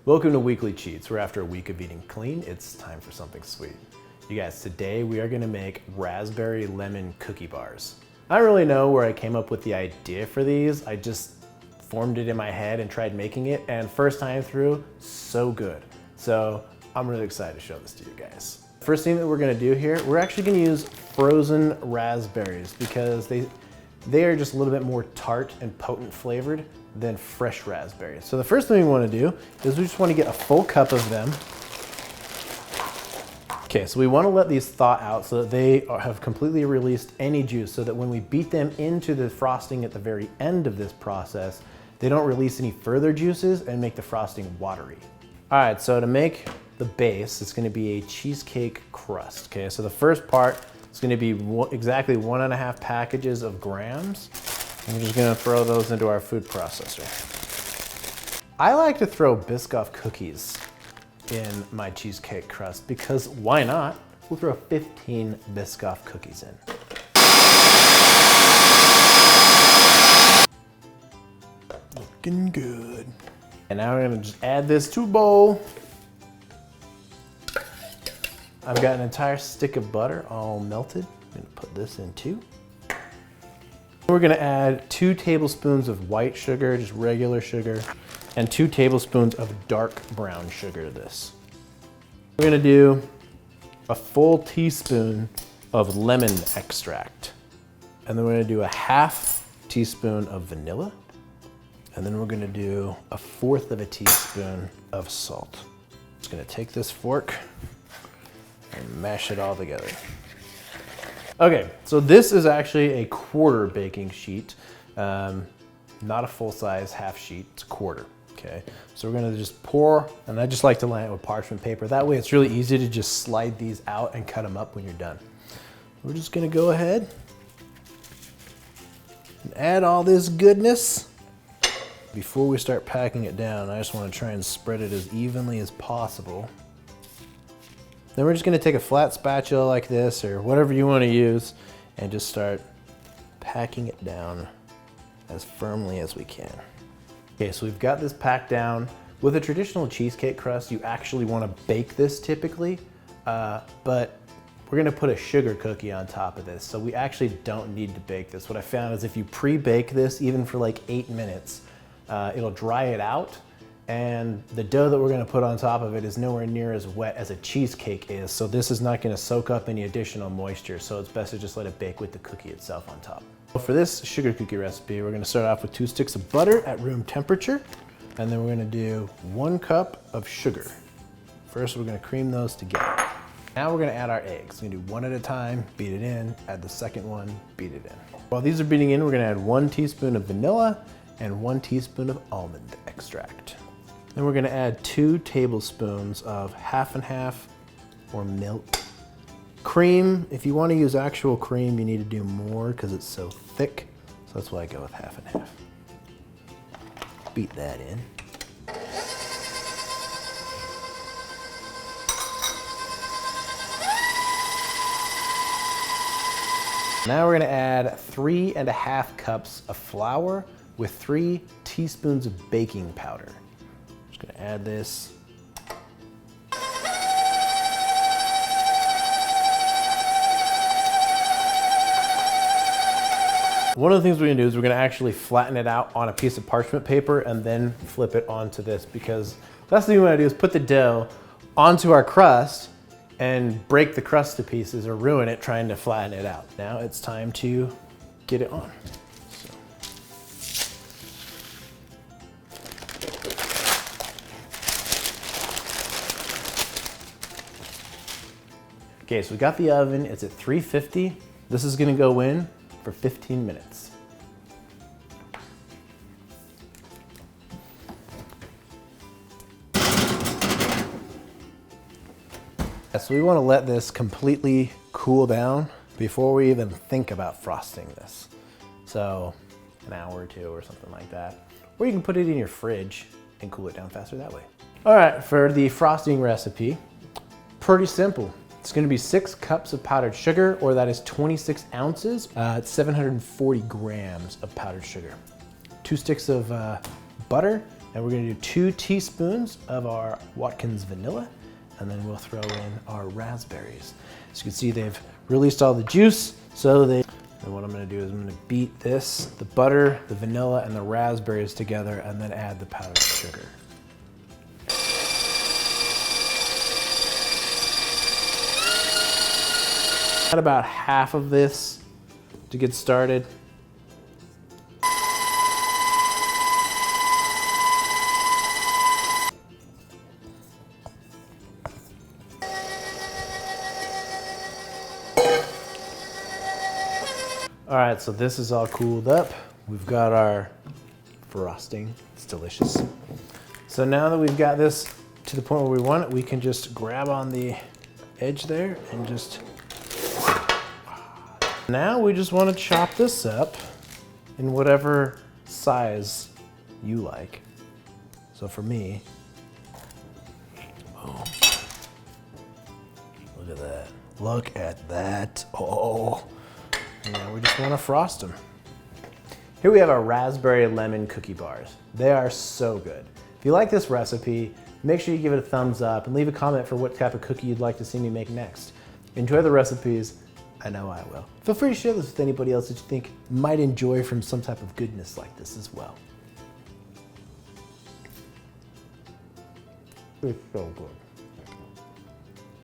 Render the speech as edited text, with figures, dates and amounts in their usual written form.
Welcome to Weekly Cheats, where after a week of eating clean, it's time for something sweet. You guys, today we are gonna make raspberry lemon cookie bars. I don't really know where I came up with the idea for these. I just formed it in my head and tried making it, and first time through, so good. So I'm really excited to show this to you guys. First thing that we're gonna do here, we're actually gonna use frozen raspberries because they are just a little bit more tart and potent flavored than fresh raspberries. So the first thing we want to do is we just want to get a full cup of them. Okay, so we want to let these thaw out so that they have completely released any juice, so that when we beat them into the frosting at the very end of this process, they don't release any further juices and make the frosting watery. All right, so to make the base, it's going to be a cheesecake crust. Okay, so the first part is going to be exactly 1.5 packages of grams. I'm just gonna throw those into our food processor. I like to throw Biscoff cookies in my cheesecake crust because why not? We'll throw 15 Biscoff cookies in. Looking good. And now we're gonna just add this to a bowl. I've got an entire stick of butter all melted. I'm gonna put this in too. We're gonna add 2 tablespoons of white sugar, just regular sugar, and 2 tablespoons of dark brown sugar to this. We're gonna do a full teaspoon of lemon extract. And then we're gonna do a 1/2 teaspoon of vanilla. And then we're gonna do a 1/4 of a teaspoon of salt. Just gonna take this fork and mash it all together. Okay, so this is actually a 1/4 baking sheet, not a full-size half sheet, it's a 1/4, okay? So we're gonna just pour, and I just like to line it with parchment paper. That way it's really easy to just slide these out and cut them up when you're done. We're just gonna go ahead and add all this goodness. Before we start packing it down, I just wanna try and spread it as evenly as possible. Then we're just gonna take a flat spatula like this, or whatever you wanna use, and just start packing it down as firmly as we can. Okay, so we've got this packed down. With a traditional cheesecake crust, you actually wanna bake this typically, but we're gonna put a sugar cookie on top of this, so we actually don't need to bake this. What I found is if you pre-bake this, even for like 8 minutes, it'll dry it out, and the dough that we're gonna put on top of it is nowhere near as wet as a cheesecake is, so this is not gonna soak up any additional moisture, so it's best to just let it bake with the cookie itself on top. For this sugar cookie recipe, we're gonna start off with 2 sticks of butter at room temperature, and then we're gonna do 1 cup of sugar. First, we're gonna cream those together. Now we're gonna add our eggs. We're gonna do 1 at a time, beat it in, add the second one, beat it in. While these are beating in, we're gonna add 1 teaspoon of vanilla and 1 teaspoon of almond extract. Then we're gonna add 2 tablespoons of 1/2 or milk. Cream, if you wanna use actual cream, you need to do more because it's so thick. So that's why I go with 1/2. Beat that in. Now we're gonna add 3.5 cups of flour with 3 teaspoons of baking powder. Gonna add this. One of the things we're gonna do is we're gonna actually flatten it out on a piece of parchment paper and then flip it onto this, because the last thing we wanna do is put the dough onto our crust and break the crust to pieces or ruin it trying to flatten it out. Now it's time to get it on. Okay, so we got the oven, it's at 350. This is gonna go in for 15 minutes. So we wanna let this completely cool down before we even think about frosting this. So an hour or 2 or something like that. Or you can put it in your fridge and cool it down faster that way. All right, for the frosting recipe, pretty simple. It's gonna be 6 cups of powdered sugar, or that is 26 ounces. It's 740 grams of powdered sugar. 2 sticks of butter, And we're gonna do 2 teaspoons of our Watkins vanilla, and then we'll throw in our raspberries. As you can see, they've released all the juice, and what I'm gonna do is I'm gonna beat this, the butter, the vanilla, and the raspberries together, and then add the powdered sugar. Add about half of this to get started. All right, so this is all cooled up. We've got our frosting. It's delicious. So now that we've got this to the point where we want it, we can just grab on the edge there and just... Now we just want to chop this up in whatever size you like. So for me, oh, look at that. Look at that. Oh. Now we just want to frost them. Here we have our raspberry lemon cookie bars. They are so good. If you like this recipe, make sure you give it a thumbs up and leave a comment for what type of cookie you'd like to see me make next. Enjoy the recipes. I know I will. Feel free to share this with anybody else that you think might enjoy from some type of goodness like this as well. It's so good.